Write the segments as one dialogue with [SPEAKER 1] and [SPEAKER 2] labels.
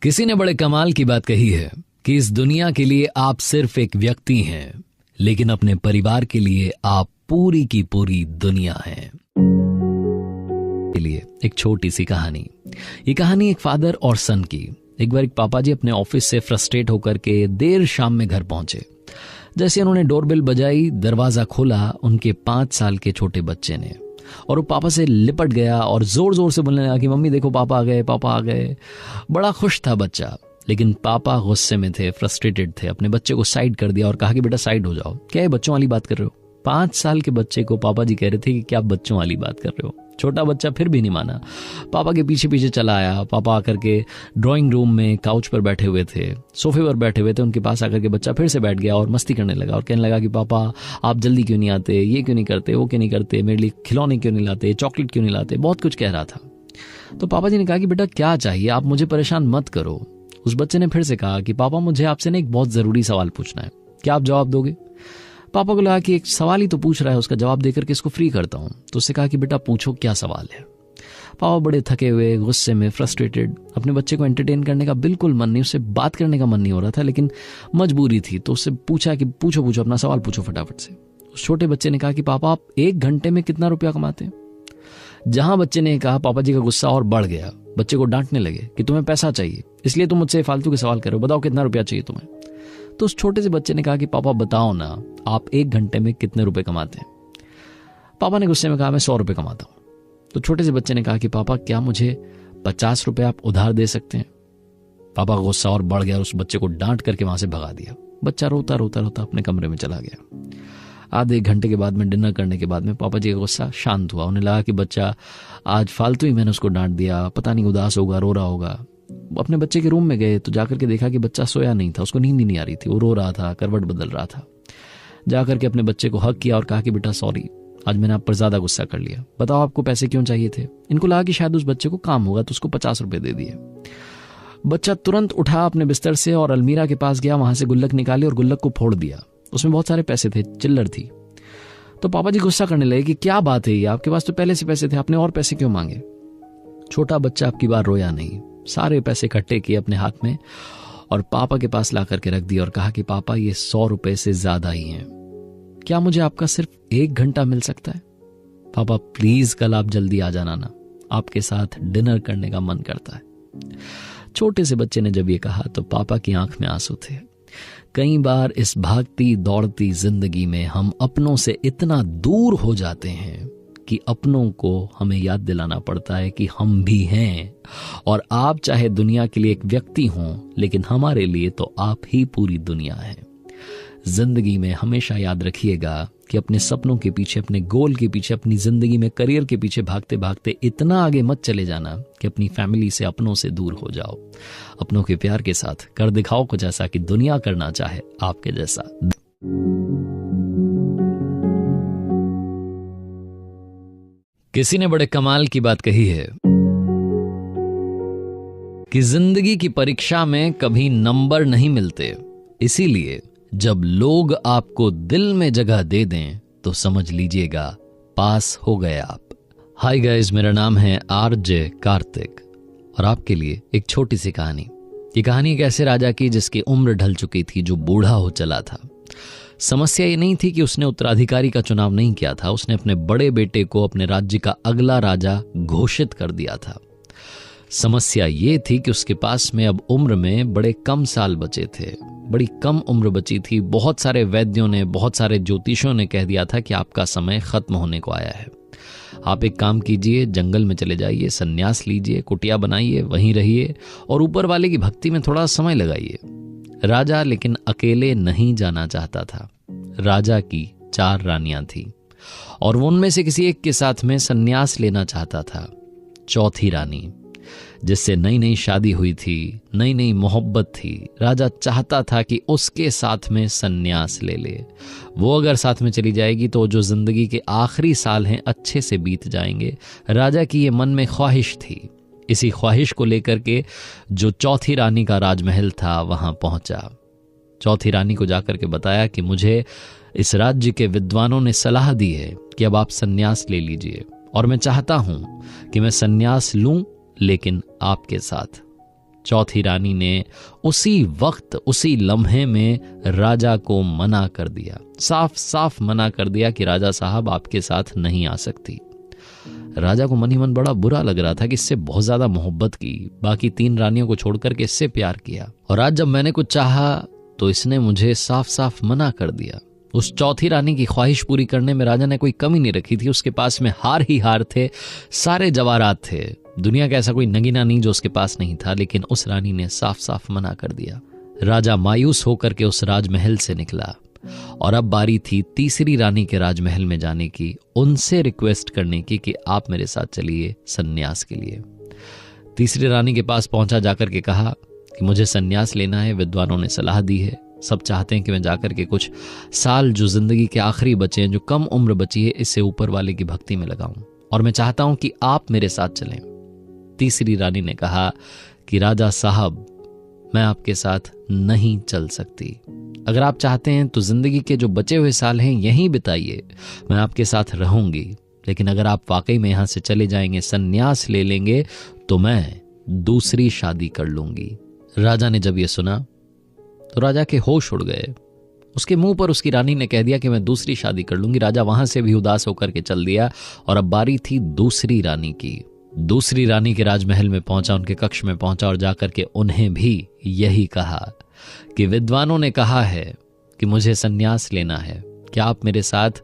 [SPEAKER 1] किसी ने बड़े कमाल की बात कही है कि इस दुनिया के लिए आप सिर्फ एक व्यक्ति हैं, लेकिन अपने परिवार के लिए आप पूरी की पूरी दुनिया हैं। के लिए एक छोटी सी कहानी। ये कहानी एक फादर और सन की। एक बार एक पापा जी अपने ऑफिस से फ्रस्ट्रेट होकर के देर शाम में घर पहुंचे। जैसे उन्होंने डोरबेल बजाई, दरवाजा खोला उनके 5 साल के छोटे बच्चे ने, और वो पापा से लिपट गया और जोर जोर से बोलने लगा कि मम्मी देखो पापा आ गए, पापा आ गए। बड़ा खुश था बच्चा, लेकिन पापा गुस्से में थे, फ्रस्ट्रेटेड थे। अपने बच्चे को साइड कर दिया और कहा कि बेटा साइड हो जाओ। क्या ये बच्चों वाली बात कर रहे हो? 5 साल के बच्चे को पापा जी कह रहे थे कि क्या बच्चों वाली बात कर रहे हो। छोटा बच्चा फिर भी नहीं माना, पापा के पीछे पीछे चला आया। पापा आकर के ड्राइंग रूम में काउच पर बैठे हुए थे, सोफे पर बैठे हुए थे, उनके पास आकर के बच्चा फिर से बैठ गया और मस्ती करने लगा और कहने लगा कि पापा आप जल्दी क्यों नहीं आते, ये क्यों नहीं करते, वो क्यों नहीं करते, मेरे लिए खिलौने क्यों नहीं लाते, चॉकलेट क्यों नहीं लाते। बहुत कुछ कह रहा था। तो पापा जी ने कहा कि बेटा क्या चाहिए, आप मुझे परेशान मत करो। उस बच्चे ने फिर से कहा कि पापा मुझे आपसे ना एक बहुत जरूरी सवाल पूछना है, क्या आप जवाब दोगे? पापा को लगा कि एक सवाल ही तो पूछ रहा है, उसका जवाब देकर के इसको फ्री करता हूं। तो उससे कहा कि बेटा पूछो क्या सवाल है। पापा बड़े थके हुए, गुस्से में, फ्रस्ट्रेटेड, अपने बच्चे को एंटरटेन करने का बिल्कुल मन नहीं, उससे बात करने का मन नहीं हो रहा था, लेकिन मजबूरी थी। तो उससे पूछा कि पूछो अपना सवाल पूछो फटाफट से। उस छोटे बच्चे ने कहा कि पापा आप 1 घंटे में कितना रुपया कमाते हैं? जहां बच्चे ने कहा, पापा जी का गुस्सा और बढ़ गया। बच्चे को डांटने लगे कि तुम्हें पैसा चाहिए, इसलिए तुम मुझसे फालतू के सवाल करो, बताओ कितना रुपया चाहिए तुम्हें। तो उस छोटे से बच्चे ने कहा कि पापा बताओ ना, आप 1 घंटे में कितने रुपए कमाते हैं? पापा ने गुस्से में कहा मैं 100 रुपए कमाता हूं। तो छोटे से बच्चे ने कहा कि पापा क्या मुझे 50 रुपए आप उधार दे सकते हैं? पापा का गुस्सा और बढ़ गया और उस बच्चे को डांट करके वहां से भगा दिया। बच्चा रोता रोता रोता अपने कमरे में चला गया। आधे 1 घंटे के बाद में, डिनर करने के बाद में, पापा जी का गुस्सा शांत हुआ। उन्हें लगा कि बच्चा आज फालतू ही मैंने उसको डांट दिया, पता नहीं उदास होगा, रो रहा होगा। अपने बच्चे के रूम में गए तो जाकर के देखा कि बच्चा सोया नहीं था, उसको नींद ही नहीं आ रही थी, वो रो रहा था, करवट बदल रहा था। जाकर के अपने बच्चे को हक किया और कहा कि बेटा सॉरी, आज मैंने आप पर ज्यादा गुस्सा कर लिया, बताओ आपको पैसे क्यों चाहिए थे? इनको लगा कि शायद उस बच्चे को काम होगा तो उसको 50 रुपए दे दिए। बच्चा तुरंत उठा अपने बिस्तर से और अलमीरा के पास गया, वहां से गुल्लक निकाली और गुल्लक को फोड़ दिया। उसमें बहुत सारे पैसे थे, चिल्लर थी। तो पापा जी गुस्सा करने लगे कि क्या बात है ये, आपके पास तो पहले से पैसे थे, आपने और पैसे क्यों मांगे? छोटा बच्चा आपकी बार रोया नहीं, सारे पैसे इकट्ठे किए अपने हाथ में और पापा के पास ला करके रख दिया और कहा कि पापा ये 100 रुपए से ज्यादा ही हैं, क्या मुझे आपका सिर्फ 1 घंटा मिल सकता है? पापा प्लीज कल आप जल्दी आ जाना ना, आपके साथ डिनर करने का मन करता है। छोटे से बच्चे ने जब ये कहा तो पापा की आंख में आंसू थे। कई बार इस भागती दौड़ती जिंदगी में हम अपनों से इतना दूर हो जाते हैं कि अपनों को हमें याद दिलाना पड़ता है कि हम भी हैं। और आप चाहे दुनिया के लिए एक व्यक्ति हों, लेकिन हमारे लिए तो आप ही पूरी दुनिया है। जिंदगी में हमेशा याद रखिएगा कि अपने सपनों के पीछे, अपने गोल के पीछे, अपनी जिंदगी में करियर के पीछे भागते भागते इतना आगे मत चले जाना कि अपनी फैमिली से, अपनों से दूर हो जाओ। अपनों के प्यार के साथ कर दिखाओ कुछ ऐसा कि दुनिया करना चाहे आपके जैसा। किसी ने बड़े कमाल की बात कही है कि जिंदगी की परीक्षा में कभी नंबर नहीं मिलते, इसीलिए जब लोग आपको दिल में जगह दे दें तो समझ लीजिएगा पास हो गए आप। हाय गाइस, मेरा नाम है आरजे कार्तिक और आपके लिए एक छोटी सी कहानी। ये कहानी एक ऐसे राजा की जिसकी उम्र ढल चुकी थी, जो बूढ़ा हो चला था। समस्या ये नहीं थी कि उसने उत्तराधिकारी का चुनाव नहीं किया था, उसने अपने बड़े बेटे को अपने राज्य का अगला राजा घोषित कर दिया था। समस्या ये थी कि उसके पास में अब उम्र में बड़े कम साल बचे थे, बड़ी कम उम्र बची थी। बहुत सारे वैद्यों ने, बहुत सारे ज्योतिषियों ने कह दिया था कि आपका समय खत्म होने को आया है। आप एक काम कीजिए, जंगल में चले जाइए, संन्यास लीजिए, कुटिया बनाइए, वहीं रहिए और ऊपर वाले की भक्ति में थोड़ा समय लगाइए। राजा लेकिन अकेले नहीं जाना चाहता था। राजा की 4 रानियां थी और वो उनमें से किसी एक के साथ में संन्यास लेना चाहता था। चौथी रानी, जिससे नई नई शादी हुई थी, नई नई मोहब्बत थी, राजा चाहता था कि उसके साथ में संन्यास ले ले। वो अगर साथ में चली जाएगी तो जो जिंदगी के आखिरी साल हैं अच्छे से बीत जाएंगे। राजा की ये मन में ख्वाहिश थी। इसी ख्वाहिश को लेकर के जो चौथी रानी का राजमहल था वहां पहुंचा। चौथी रानी को जाकर के बताया कि मुझे इस राज्य के विद्वानों ने सलाह दी है कि अब आप संन्यास ले लीजिए और मैं चाहता हूं कि मैं संन्यास लूं, लेकिन आपके साथ। चौथी रानी ने उसी वक्त उसी लम्हे में राजा को मना कर दिया, साफ साफ मना कर दिया कि राजा साहब आपके साथ नहीं आ सकती। राजा को मन ही मन बड़ा बुरा लग रहा था कि इससे बहुत ज्यादा मोहब्बत की, बाकी 3 रानियों को छोड़कर के इससे प्यार किया, और आज जब मैंने कुछ चाहा तो इसने मुझे साफ साफ मना कर दिया। उस चौथी रानी की ख्वाहिश पूरी करने में राजा ने कोई कमी नहीं रखी थी। उसके पास में हार ही हार थे, सारे जवाहरात थे, दुनिया का ऐसा कोई नगीना नहीं जो उसके पास नहीं था, लेकिन उस रानी ने साफ साफ मना कर दिया। राजा मायूस होकर के उस राजमहल से निकला और अब बारी थी तीसरी रानी के राजमहल में जाने की, उनसे रिक्वेस्ट करने की कि आप मेरे साथ चलिए सन्यास के लिए। तीसरी रानी के पास पहुंचा, जाकर के कहा कि मुझे सन्यास लेना है, विद्वानों ने सलाह दी है, सब चाहते हैं कि मैं जाकर के कुछ साल जो जिंदगी के आखिरी बचे हैं, जो कम उम्र बची है, इससे ऊपर वाले की भक्ति में लगाऊं, और मैं चाहता हूं कि आप मेरे साथ चलें। तीसरी रानी ने कहा कि राजा साहब मैं आपके साथ नहीं चल सकती, अगर आप चाहते हैं तो जिंदगी के जो बचे हुए साल हैं यहीं बिताइए, मैं आपके साथ रहूंगी, लेकिन अगर आप वाकई में यहां से चले जाएंगे, सन्यास ले लेंगे, तो मैं दूसरी शादी कर लूंगी। राजा ने जब यह सुना तो राजा के होश उड़ गए। उसके मुंह पर उसकी रानी ने कह दिया कि मैं दूसरी शादी कर लूंगी। राजा वहां से भी उदास होकर के चल दिया और अब बारी थी दूसरी रानी की। दूसरी रानी के राजमहल में पहुंचा, उनके कक्ष में पहुंचा और जाकर के उन्हें भी यही कहा कि विद्वानों ने कहा है कि मुझे सन्यास लेना है, क्या आप मेरे साथ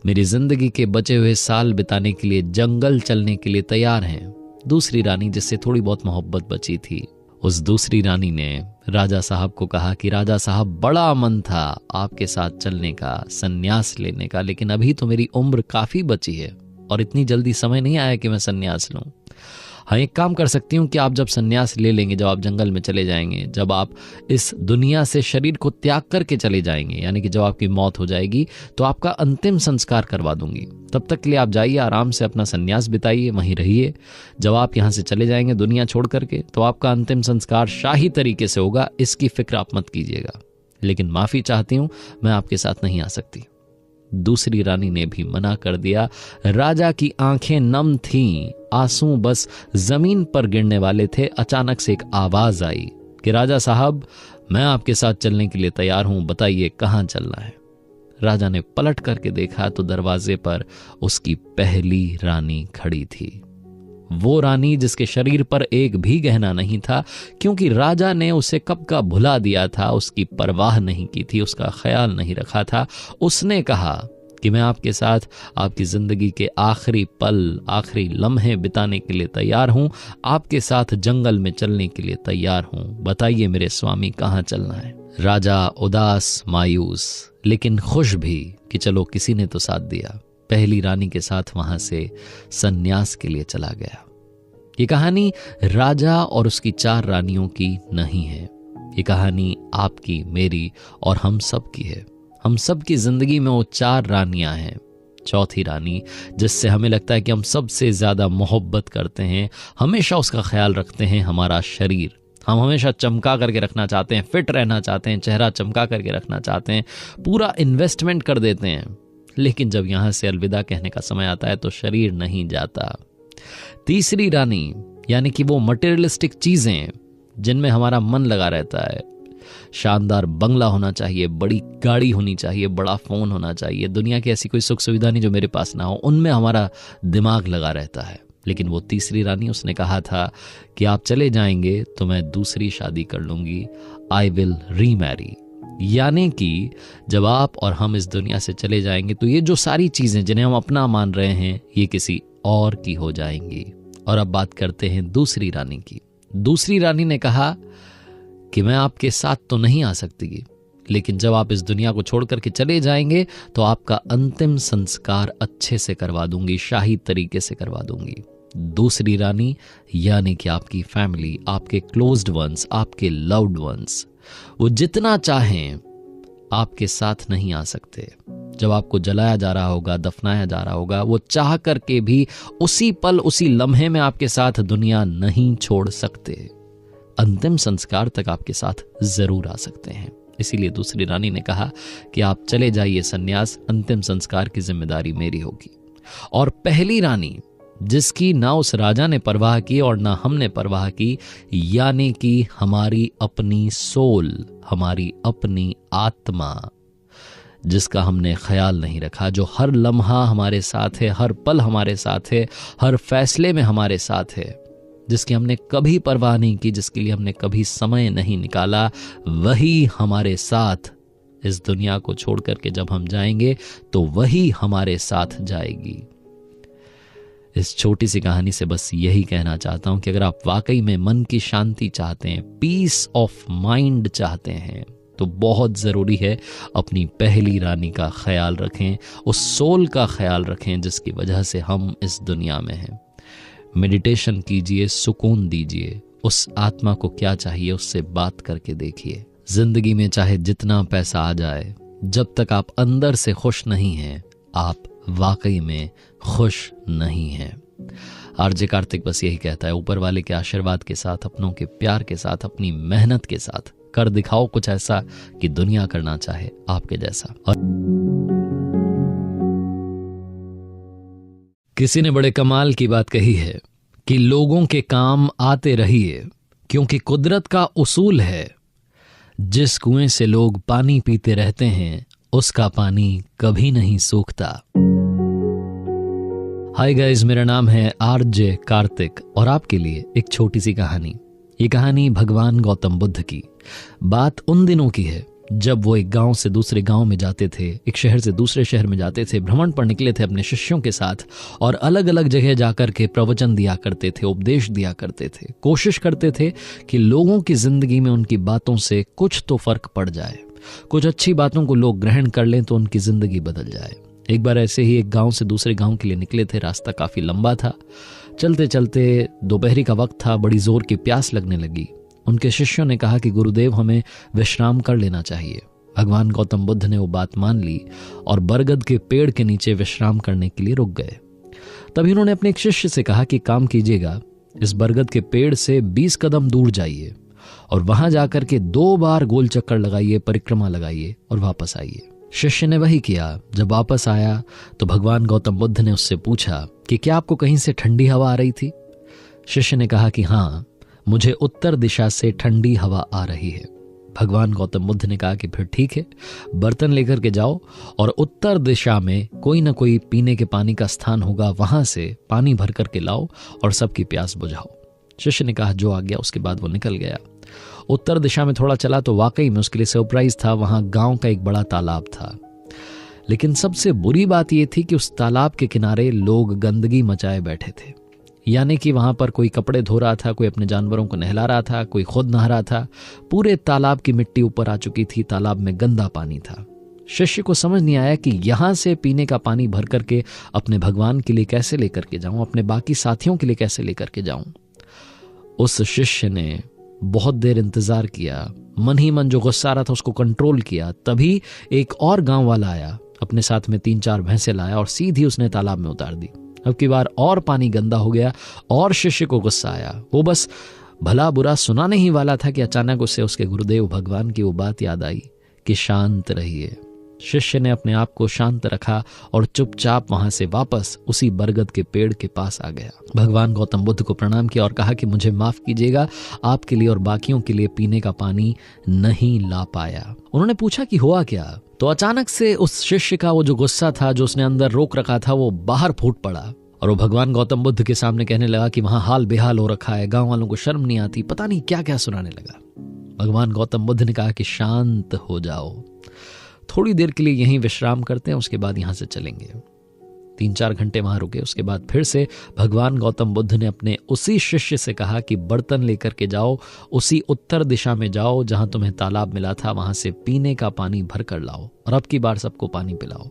[SPEAKER 1] मेरी जिंदगी के बचे हुए साल बिताने के लिए जंगल चलने के लिए तैयार हैं? दूसरी रानी, जिससे थोड़ी बहुत मोहब्बत बची थी, उस दूसरी रानी ने राजा साहब को कहा कि राजा साहब बड़ा मन था आपके साथ चलने का, सन्यास लेने का, लेकिन अभी तो मेरी उम्र काफी बची है और इतनी जल्दी समय नहीं आया कि मैं सन्यास लूं। हाँ, एक काम कर सकती हूँ कि आप जब सन्यास ले लेंगे, जब आप जंगल में चले जाएंगे, जब आप इस दुनिया से शरीर को त्याग करके चले जाएंगे, यानी कि जब आपकी मौत हो जाएगी, तो आपका अंतिम संस्कार करवा दूंगी। तब तक के लिए आप जाइए, आराम से अपना सन्यास बिताइए, वहीं रहिए। जब आप यहाँ से चले जाएंगे दुनिया छोड़ करके, तो आपका अंतिम संस्कार शाही तरीके से होगा, इसकी फिक्र आप मत कीजिएगा। लेकिन माफी चाहती हूँ, मैं आपके साथ नहीं आ सकती। दूसरी रानी ने भी मना कर दिया। राजा की आंखें नम थीं, आंसू बस जमीन पर गिरने वाले थे। अचानक से एक आवाज आई कि राजा साहब मैं आपके साथ चलने के लिए तैयार हूं, बताइए कहां चलना है। राजा ने पलट करके देखा तो दरवाजे पर उसकी पहली रानी खड़ी थी। वो रानी जिसके शरीर पर एक भी गहना नहीं था, क्योंकि राजा ने उसे कब का भुला दिया था, उसकी परवाह नहीं की थी, उसका ख्याल नहीं रखा था। उसने कहा कि मैं आपके साथ आपकी जिंदगी के आखिरी पल, आखिरी लम्हे बिताने के लिए तैयार हूं, आपके साथ जंगल में चलने के लिए तैयार हूं, बताइए मेरे स्वामी कहां चलना है। राजा उदास, मायूस, लेकिन खुश भी कि चलो किसी ने तो साथ दिया, पहली रानी के साथ वहां से सन्यास के लिए चला गया। ये कहानी राजा और उसकी 4 रानियों की नहीं है, ये कहानी आपकी, मेरी और हम सब की है। हम सब की जिंदगी में वो 4 रानियां हैं। चौथी रानी, जिससे हमें लगता है कि हम सबसे ज्यादा मोहब्बत करते हैं, हमेशा उसका ख्याल रखते हैं, हमारा शरीर हम हमेशा चमका करके रखना चाहते हैं, फिट रहना चाहते हैं, चेहरा चमका करके रखना चाहते हैं, पूरा इन्वेस्टमेंट कर देते हैं, लेकिन जब यहां से अलविदा कहने का समय आता है तो शरीर नहीं जाता। तीसरी रानी, यानी कि वो मटेरियलिस्टिक चीजें जिनमें हमारा मन लगा रहता है, शानदार बंगला होना चाहिए, बड़ी गाड़ी होनी चाहिए, बड़ा फोन होना चाहिए, दुनिया की ऐसी कोई सुख सुविधा नहीं जो मेरे पास ना हो, उनमें हमारा दिमाग लगा रहता है। लेकिन वो तीसरी रानी, उसने कहा था कि आप चले जाएंगे तो मैं दूसरी शादी कर लूंगी, आई विल रीमैरी। यानी कि जब आप और हम इस दुनिया से चले जाएंगे तो ये जो सारी चीजें जिन्हें हम अपना मान रहे हैं, ये किसी और की हो जाएंगी। और अब बात करते हैं दूसरी रानी की। दूसरी रानी ने कहा कि मैं आपके साथ तो नहीं आ सकती, लेकिन जब आप इस दुनिया को छोड़ करके चले जाएंगे तो आपका अंतिम संस्कार अच्छे से करवा दूंगी, शाही तरीके से करवा दूंगी। दूसरी रानी यानी कि आपकी फैमिली, आपके क्लोज्ड वंस, आपके लव्ड वंस, वो जितना चाहें आपके साथ नहीं आ सकते। जब आपको जलाया जा रहा होगा, दफनाया जा रहा होगा, वो चाह करके भी उसी पल, उसी लम्हे में आपके साथ दुनिया नहीं छोड़ सकते। अंतिम संस्कार तक आपके साथ जरूर आ सकते हैं। इसीलिए दूसरी रानी ने कहा कि आप चले जाइए सन्यास, अंतिम संस्कार की जिम्मेदारी मेरी होगी। और पहली रानी, जिसकी ना उस राजा ने परवाह की और ना हमने परवाह की, यानी कि हमारी अपनी सोल, हमारी अपनी आत्मा, जिसका हमने ख्याल नहीं रखा, जो हर लम्हा हमारे साथ है, हर पल हमारे साथ है, हर फैसले में हमारे साथ है, जिसकी हमने कभी परवाह नहीं की, जिसके लिए हमने कभी समय नहीं निकाला, वही हमारे साथ इस दुनिया को छोड़ करके जब हम जाएंगे तो वही हमारे साथ जाएगी। इस छोटी सी कहानी से बस यही कहना चाहता हूं कि अगर आप वाकई में मन की शांति चाहते हैं, पीस ऑफ माइंड चाहते हैं, तो बहुत जरूरी है अपनी पहली रानी का ख्याल रखें, उस सोल का ख्याल रखें जिसकी वजह से हम इस दुनिया में हैं। मेडिटेशन कीजिए, सुकून दीजिए, उस आत्मा को क्या चाहिए उससे बात करके देखिए। जिंदगी में चाहे जितना पैसा आ जाए, जब तक आप अंदर से खुश नहीं हैं, आप वाकई में खुश नहीं हैं। आरजे कार्तिक बस यही कहता है, ऊपर वाले के आशीर्वाद के साथ, अपनों के प्यार के साथ, अपनी मेहनत के साथ कर दिखाओ कुछ ऐसा कि दुनिया करना चाहे आपके जैसा। और किसी ने बड़े कमाल की बात कही है कि लोगों के काम आते रहिए, क्योंकि कुदरत का उसूल है, जिस कुएं से लोग पानी पीते रहते हैं उसका पानी कभी नहीं सूखता। हाय गाइस, मेरा नाम है आरजे कार्तिक और आपके लिए एक छोटी सी कहानी। ये कहानी भगवान गौतम बुद्ध की। बात उन दिनों की है जब वो एक गांव से दूसरे गांव में जाते थे, एक शहर से दूसरे शहर में जाते थे, भ्रमण पर निकले थे अपने शिष्यों के साथ और अलग अलग जगह जाकर के प्रवचन दिया करते थे, उपदेश दिया करते थे, कोशिश करते थे कि लोगों की जिंदगी में उनकी बातों से कुछ तो फर्क पड़ जाए, कुछ अच्छी बातों को लोग ग्रहण कर लें तो उनकी जिंदगी बदल जाए। एक बार ऐसे ही एक गांव से दूसरे गांव के लिए निकले थे। रास्ता काफी लंबा था। चलते चलते दोपहरी का वक्त था, बड़ी जोर की प्यास लगने लगी। उनके शिष्यों ने कहा कि गुरुदेव, हमें विश्राम कर लेना चाहिए। भगवान गौतम बुद्ध ने वो बात मान ली और बरगद के पेड़ के नीचे विश्राम करने के लिए रुक गए। तभी उन्होंने अपने एक शिष्य से कहा कि काम कीजिएगा, इस बरगद के पेड़ से 20 कदम दूर जाइए और वहां जाकर के 2 बार गोल चक्कर लगाइए, परिक्रमा लगाइए और वापस आइए। शिष्य ने वही किया। जब वापस आया तो भगवान गौतम बुद्ध ने उससे पूछा कि क्या आपको कहीं से ठंडी हवा आ रही थी? शिष्य ने कहा कि हाँ, मुझे उत्तर दिशा से ठंडी हवा आ रही है। भगवान गौतम बुद्ध ने कहा कि फिर ठीक है, बर्तन लेकर के जाओ और उत्तर दिशा में कोई ना कोई पीने के पानी का स्थान होगा, वहां से पानी भर करके लाओ और सबकी प्यास बुझाओ। शिष्य ने कहा जो आ गया। उसके बाद वो निकल गया। उत्तर दिशा में थोड़ा चला तो वाकई में उसके लिए सरप्राइज था, वहां गांव का एक बड़ा तालाब था। लेकिन सबसे बुरी बात यह थी कि उस तालाब के किनारे लोग गंदगी मचाए बैठे थे। यानी कि वहां पर कोई कपड़े धो रहा था, कोई अपने जानवरों को नहला रहा था, कोई खुद नहा रहा था। पूरे तालाब की मिट्टी ऊपर आ चुकी थी, तालाब में गंदा पानी था। शिष्य को समझ नहीं आया कि यहां से पीने का पानी भर करके अपने भगवान के लिए कैसे लेकर के जाऊं, अपने बाकी साथियों के लिए कैसे लेकर के जाऊं। उस शिष्य ने बहुत देर इंतजार किया, मन ही मन जो गुस्सा आ रहा था उसको कंट्रोल किया। तभी एक और गांव वाला आया, अपने साथ में 3-4 भैंसे लाया और सीधी उसने तालाब में उतार दी। अब की बार और पानी गंदा हो गया और शिष्य को गुस्सा आया। वो बस भला बुरा सुनाने ही वाला था कि अचानक उसे उसके गुरुदेव भगवान की वो बात याद आई कि शांत रहिए। शिष्य ने अपने आप को शांत रखा और चुपचाप वहां से वापस उसी बरगद के पेड़ के पास आ गया। भगवान गौतम बुद्ध को प्रणाम किया और कहा कि मुझे माफ कीजिएगा, आपके लिए और बाकियों के लिए पीने का पानी नहीं ला पाया। उन्होंने पूछा कि हुआ क्या? तो अचानक से उस शिष्य का वो जो गुस्सा था, जो उसने अंदर रोक रखा था, वो बाहर फूट पड़ा और वो भगवान गौतम बुद्ध के सामने कहने लगा कि वहां हाल बेहाल हो रखा है, गांव वालों को शर्म नहीं आती, पता नहीं क्या क्या सुनाने लगा। भगवान गौतम बुद्ध ने कहा कि शांत हो जाओ, थोड़ी देर के लिए यहीं विश्राम करते हैं, उसके बाद यहां से चलेंगे। 3-4 घंटे वहां रुके। उसके बाद फिर से भगवान गौतम बुद्ध ने अपने उसी शिष्य से कहा कि बर्तन लेकर के जाओ, उसी उत्तर दिशा में जाओ जहां तुम्हें तालाब मिला था, वहां से पीने का पानी भर कर लाओ और अब की बार सबको पानी पिलाओ।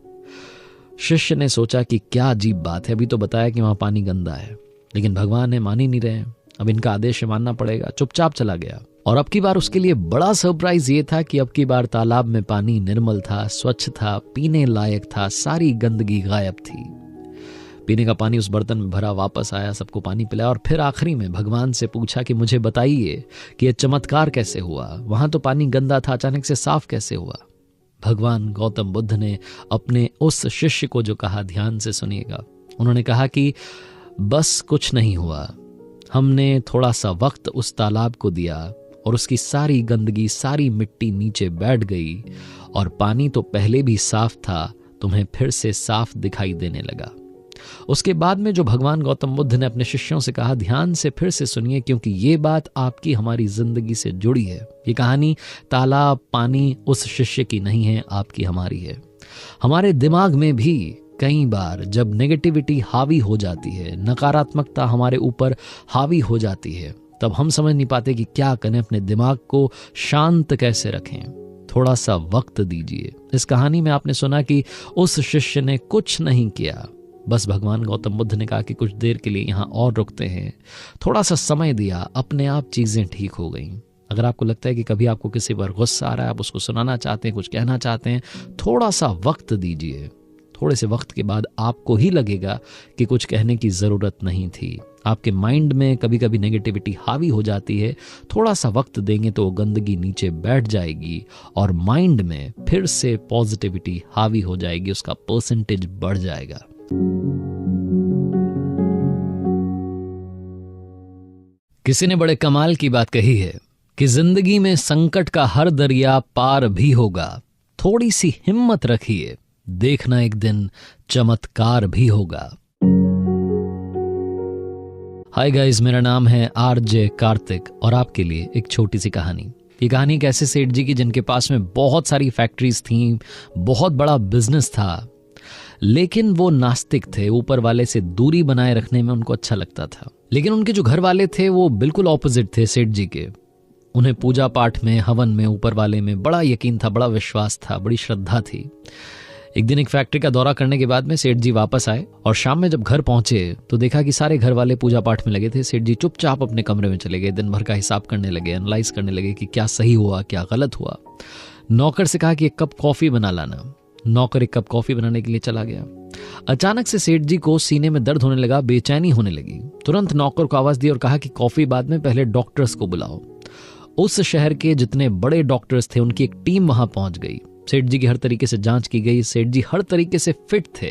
[SPEAKER 1] शिष्य ने सोचा कि क्या अजीब बात है, अभी तो बताया कि वहां पानी गंदा है, लेकिन भगवान ने मान ही नहीं रहे, अब इनका आदेश मानना पड़ेगा। चुपचाप चला गया और अब की बार उसके लिए बड़ा सरप्राइज ये था कि अब की बार तालाब में पानी निर्मल था, स्वच्छ था, पीने लायक था, सारी गंदगी गायब थी। पीने का पानी उस बर्तन में भरा, वापस आया, सबको पानी पिलाया और फिर आखिरी में भगवान से पूछा कि मुझे बताइए कि यह चमत्कार कैसे हुआ, वहां तो पानी गंदा था, अचानक से साफ कैसे हुआ। भगवान गौतम बुद्ध ने अपने उस शिष्य को जो कहा, ध्यान से सुनिएगा। उन्होंने कहा कि बस कुछ नहीं हुआ। हमने थोड़ा सा वक्त उस तालाब को दिया और उसकी सारी गंदगी, सारी मिट्टी नीचे बैठ गई और पानी तो पहले भी साफ था, तुम्हें फिर से साफ दिखाई देने लगा। उसके बाद में जो भगवान गौतम बुद्ध ने अपने शिष्यों से कहा, ध्यान से फिर से सुनिए, क्योंकि ये बात आपकी हमारी जिंदगी से जुड़ी है। ये कहानी तालाब, पानी उस शिष्य की नहीं है, आपकी हमारी है। हमारे दिमाग में भी कई बार जब नेगेटिविटी हावी हो जाती है, नकारात्मकता हमारे ऊपर हावी हो जाती है, तब हम समझ नहीं पाते कि क्या करें, अपने दिमाग को शांत कैसे रखें। थोड़ा सा वक्त दीजिए। इस कहानी में आपने सुना कि उस शिष्य ने कुछ नहीं किया, बस भगवान गौतम बुद्ध ने कहा कि कुछ देर के लिए यहां और रुकते हैं। थोड़ा सा समय दिया, अपने आप चीजें ठीक हो गई। अगर आपको लगता है कि कभी आपको किसी पर गुस्सा आ रहा है, आप उसको सुनाना चाहते हैं, कुछ कहना चाहते हैं, थोड़ा सा वक्त दीजिए। थोड़े से वक्त के बाद आपको ही लगेगा कि कुछ कहने की जरूरत नहीं थी। आपके माइंड में कभी कभी नेगेटिविटी हावी हो जाती है, थोड़ा सा वक्त देंगे तो वो गंदगी नीचे बैठ जाएगी और माइंड में फिर से पॉजिटिविटी हावी हो जाएगी, उसका परसेंटेज बढ़ जाएगा। किसी ने बड़े कमाल की बात कही है कि जिंदगी में संकट का हर दरिया पार भी होगा, थोड़ी सी हिम्मत रखिए, देखना एक दिन चमत्कार भी होगा। हाय गाइस, मेरा नाम है आरजे कार्तिक और आपके लिए एक छोटी सी कहानी। ये कहानी एक ऐसे सेठ जी की जिनके पास में बहुत सारी फैक्ट्रीज थीं, बहुत बड़ा बिजनेस था, लेकिन वो नास्तिक थे। ऊपर वाले से दूरी बनाए रखने में उनको अच्छा लगता था। लेकिन उनके जो घर वाले थे वो बिल्कुल ऑपोजिट थे सेठ जी के। उन्हें पूजा पाठ में, हवन में, ऊपर वाले में बड़ा यकीन था, बड़ा विश्वास था, बड़ी श्रद्धा थी। एक दिन एक फैक्ट्री का दौरा करने के बाद में सेठ जी वापस आए और शाम में जब घर पहुंचे तो देखा कि सारे घर वाले पूजा पाठ में लगे थे। सेठ जी चुपचाप अपने कमरे में चले गए, दिन भर का हिसाब करने लगे, एनालाइज करने लगे कि क्या सही हुआ, क्या गलत हुआ। नौकर से कहा कि एक कप कॉफी बना लाना। नौकर एक कप कॉफी बनाने के लिए चला गया। अचानक से सेठ जी को सीने में दर्द होने लगा, बेचैनी होने लगी। तुरंत नौकर को आवाज दी और कहा कि कॉफी बाद में, पहले डॉक्टर्स को बुलाओ। उस शहर के जितने बड़े डॉक्टर्स थे उनकी एक टीम वहां पहुंच गई। सेठ जी की हर तरीके से जांच की गई। सेठ जी हर तरीके से फिट थे,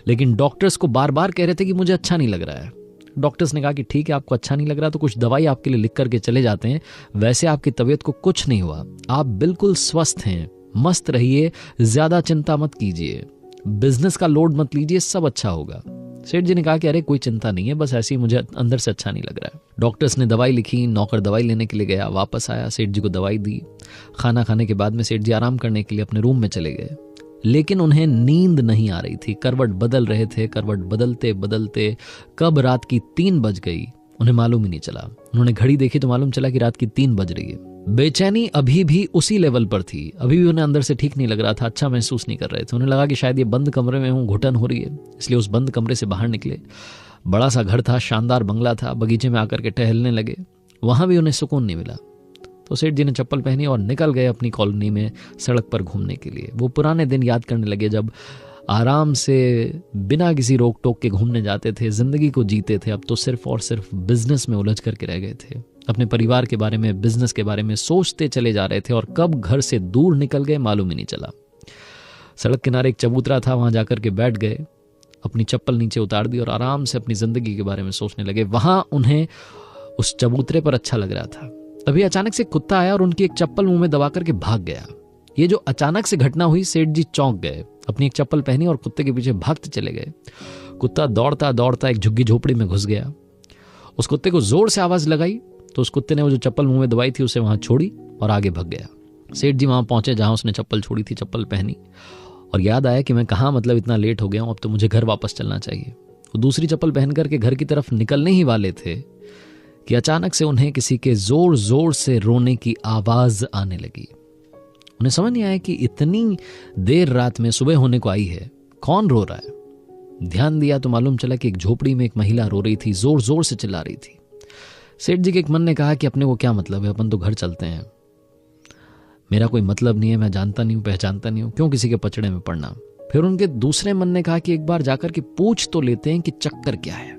[SPEAKER 1] लेकिन डॉक्टर्स को बार बार कह रहे थे कि मुझे अच्छा नहीं लग रहा है। डॉक्टर्स ने कहा कि ठीक है, आपको अच्छा नहीं लग रहा तो कुछ दवाई आपके लिए लिख करके चले जाते हैं, वैसे आपकी तबीयत को कुछ नहीं हुआ, आप बिल्कुल स्वस्थ हैं, मस्त रहिए, ज्यादा चिंता मत कीजिए, बिजनेस का लोड मत लीजिए, सब अच्छा होगा। सेठ जी ने कहा कि अरे कोई चिंता नहीं है, बस ऐसे ही मुझे अंदर से अच्छा नहीं लग रहा है। डॉक्टर्स ने दवाई लिखी, नौकर दवाई लेने के लिए गया, वापस आया, सेठ जी को दवाई दी। खाना खाने के बाद में सेठ जी आराम करने के लिए अपने रूम में चले गए, लेकिन उन्हें नींद नहीं आ रही थी। करवट बदल रहे थे, करवट बदलते बदलते कब रात की 3 बज गई उन्हें मालूम ही नहीं चला। उन्होंने घड़ी देखी तो मालूम चला कि रात की 3 बज रही है। बेचैनी अभी भी उसी लेवल पर थी, अभी भी उन्हें अंदर से ठीक नहीं लग रहा था, अच्छा महसूस नहीं कर रहे थे। उन्हें लगा कि शायद ये बंद कमरे में हूं, घुटन हो रही है, इसलिए उस बंद कमरे से बाहर निकले। बड़ा सा घर था, शानदार बंगला था, बगीचे में आकर के टहलने लगे। वहां भी उन्हें सुकून नहीं मिला, तो सेठ जी ने चप्पल पहनी और निकल गए अपनी कॉलोनी में सड़क पर घूमने के लिए। वो पुराने दिन याद करने लगे जब आराम से बिना किसी रोक टोक के घूमने जाते थे, जिंदगी को जीते थे। अब तो सिर्फ और सिर्फ बिजनेस में उलझ करके रह गए थे, अपने परिवार के बारे में, बिजनेस के बारे में सोचते चले जा रहे थे और कब घर से दूर निकल गए मालूम ही नहीं चला। सड़क किनारे एक चबूतरा था, वहां जाकर के बैठ गए, अपनी चप्पल नीचे उतार दी और आराम से अपनी जिंदगी के बारे में सोचने लगे। वहां उन्हें उस चबूतरे पर अच्छा लग रहा था। तभी अचानक से कुत्ता आया और उनकी एक चप्पल मुंह में दबा करके भाग गया। ये जो अचानक से घटना हुई, सेठ जी चौंक गए, अपनी एक चप्पल पहनी और कुत्ते के पीछे भागते चले गए। कुत्ता दौड़ता दौड़ता एक झुग्गी झोपड़ी में घुस गया। उस कुत्ते को जोर से आवाज लगाई तो उस कुत्ते ने वो जो चप्पल मुंह में दबाई थी उसे वहां छोड़ी और आगे भाग गया। सेठ जी वहां पहुंचे जहां उसने चप्पल छोड़ी थी, चप्पल पहनी और याद आया कि मैं कहाँ, मतलब इतना लेट हो गया हूं, अब तो मुझे घर वापस चलना चाहिए। वो दूसरी चप्पल पहन करके घर की तरफ निकलने ही वाले थे कि अचानक से उन्हें किसी के जोर जोर से रोने की आवाज आने लगी। उन्हें समझ नहीं आया कि इतनी देर रात में, सुबह होने को आई है, कौन रो रहा है। ध्यान दिया तो मालूम चला कि एक झोपड़ी में एक महिला रो रही थी, जोर जोर से चिल्ला रही थी। सेठ जी के एक मन ने कहा कि अपने को क्या मतलब है, अपन तो घर चलते हैं, मेरा कोई मतलब नहीं है, मैं जानता नहीं हूं, पहचानता नहीं हूं, क्यों किसी के पचड़े में पड़ना। फिर उनके दूसरे मन ने कहा कि एक बार जाकर के पूछ तो लेते हैं कि चक्कर क्या है।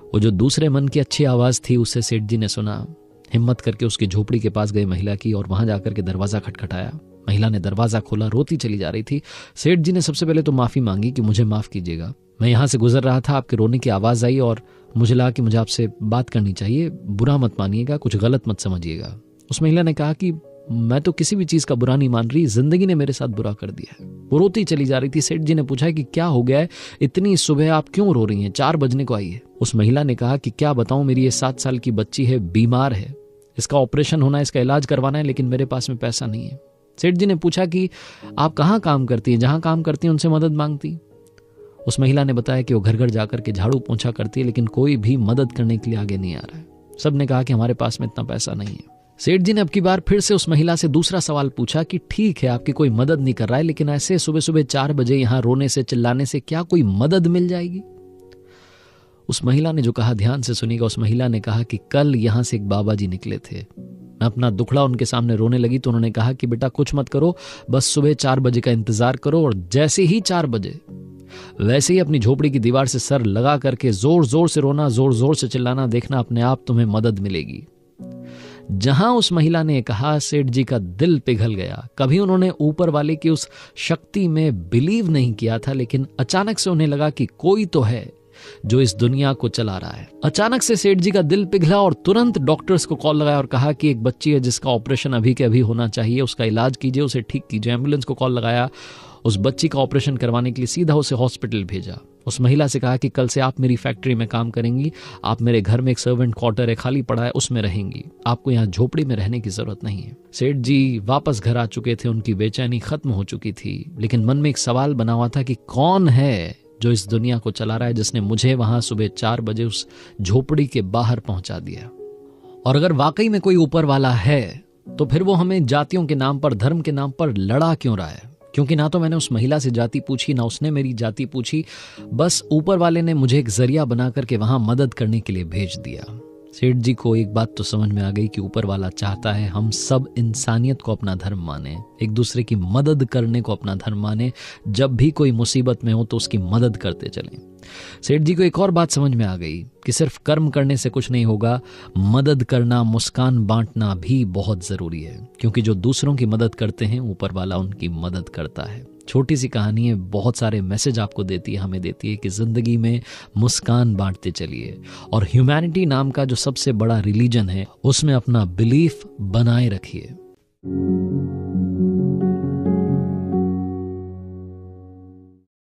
[SPEAKER 1] वो जो दूसरे मन की अच्छी आवाज थी उससे सेठ जी ने सुना। हिम्मत करके उसकी झोपड़ी के पास गए महिला की और वहां जाकर के दरवाजा खटखटाया। महिला ने दरवाजा खोला, रोती चली जा रही थी। सेठ जी ने सबसे पहले तो माफी मांगी कि मुझे माफ कीजिएगा, मैं यहाँ से गुजर रहा था, आपके रोने की आवाज़ आई और मुझे लगा कि मुझे आपसे बात करनी चाहिए, बुरा मत मानिएगा, कुछ गलत मत समझिएगा। उस महिला ने कहा कि मैं तो किसी भी चीज़ का बुरा नहीं मान रही, जिंदगी ने मेरे साथ बुरा कर दिया है। वो रोती चली जा रही थी। सेठ जी ने पूछा कि क्या हो गया है, इतनी सुबह आप क्यों रो रही हैं, 4 बजने को आई है। उस महिला ने कहा कि क्या बताऊं, मेरी ये 7 साल की बच्ची है, बीमार है, इसका ऑपरेशन होना है, इसका इलाज करवाना है, लेकिन मेरे पास में पैसा नहीं है। सेठ जी ने पूछा कि आप कहाँ काम करती हैं, जहाँ काम करती हैं उनसे मदद मांगती। उस महिला ने बताया कि वो घर घर जाकर के झाड़ू पोंछा करती है, लेकिन कोई भी मदद करने के लिए आगे नहीं आ रहा है। सब ने कहा कि हमारे पास में इतना पैसा नहीं है। सेठ जी ने अब की बार फिर से उस महिला से दूसरा सवाल पूछा कि ठीक है, आपकी कोई मदद नहीं कर रहा है, लेकिन ऐसे सुबह सुबह 4 बजे यहाँ रोने से चिल्लाने से क्या कोई मदद मिल जाएगी? उस महिला ने जो कहा ध्यान से सुनिएगा। उस महिला ने कहा कि कल यहाँ से एक बाबा जी निकले थे। मैं अपना दुखड़ा उनके सामने रोने लगी तो उन्होंने कहा कि बेटा कुछ मत करो, बस सुबह 4 बजे का इंतजार करो, और जैसे ही 4 बजे वैसे ही अपनी झोपड़ी की दीवार से सर लगा करके जोर जोर से रोना, जोर जोर से चिल्लाना, देखना अपने आप तुम्हें मदद मिलेगी। जहां उस महिला ने कहा, सेठ जी का दिल पिघल गया। कभी उन्होंने ऊपर वाले की उस शक्ति में बिलीव नहीं किया था, लेकिन अचानक से उन्हें लगा कि कोई तो है जो इस दुनिया को चला रहा है। अचानक से सेठ जी का दिल पिघला और तुरंत डॉक्टर्स को कॉल लगाया और कहा कि एक बच्ची है जिसका ऑपरेशन अभी के अभी होना चाहिए, उसका इलाज कीजिए, उसे ठीक कीजिए। एम्बुलेंस को कॉल लगाया, उस बच्ची का ऑपरेशन करवाने के लिए सीधा उसे हॉस्पिटल भेजा। उस महिला से कहा कि कल से आप मेरी फैक्ट्री में काम करेंगी, आप मेरे घर में एक सर्वेंट क्वार्टर है खाली पड़ा है, उसमें रहेंगी, आपको यहाँ झोपड़ी में रहने की जरूरत नहीं है। सेठ जी वापस घर आ चुके थे, उनकी बेचैनी खत्म हो चुकी थी, लेकिन मन में एक सवाल बना हुआ था कि कौन है जो इस दुनिया को चला रहा है, जिसने मुझे वहां सुबह 4 बजे उस झोपड़ी के बाहर पहुंचा दिया। और अगर वाकई में कोई ऊपर वाला है तो फिर वो हमें जातियों के नाम पर, धर्म के नाम पर लड़ा क्यों रहा है? क्योंकि ना तो मैंने उस महिला से जाति पूछी, ना उसने मेरी जाति पूछी, बस ऊपर वाले ने मुझे एक जरिया बना करके वहां मदद करने के लिए भेज दिया। सेठ जी को एक बात तो समझ में आ गई कि ऊपर वाला चाहता है हम सब इंसानियत को अपना धर्म माने, एक दूसरे की मदद करने को अपना धर्म माने, जब भी कोई मुसीबत में हो तो उसकी मदद करते चलें। सेठ जी को एक और बात समझ में आ गई कि सिर्फ कर्म करने से कुछ नहीं होगा, मदद करना, मुस्कान बांटना भी बहुत जरूरी है, क्योंकि जो दूसरों की मदद करते हैं ऊपर वाला उनकी मदद करता है। छोटी सी कहानी है, बहुत सारे मैसेज आपको देती है, हमें देती है कि जिंदगी में मुस्कान बांटते चलिए, और ह्यूमैनिटी नाम का जो सबसे बड़ा रिलीजन है उसमें अपना बिलीफ बनाए रखिए।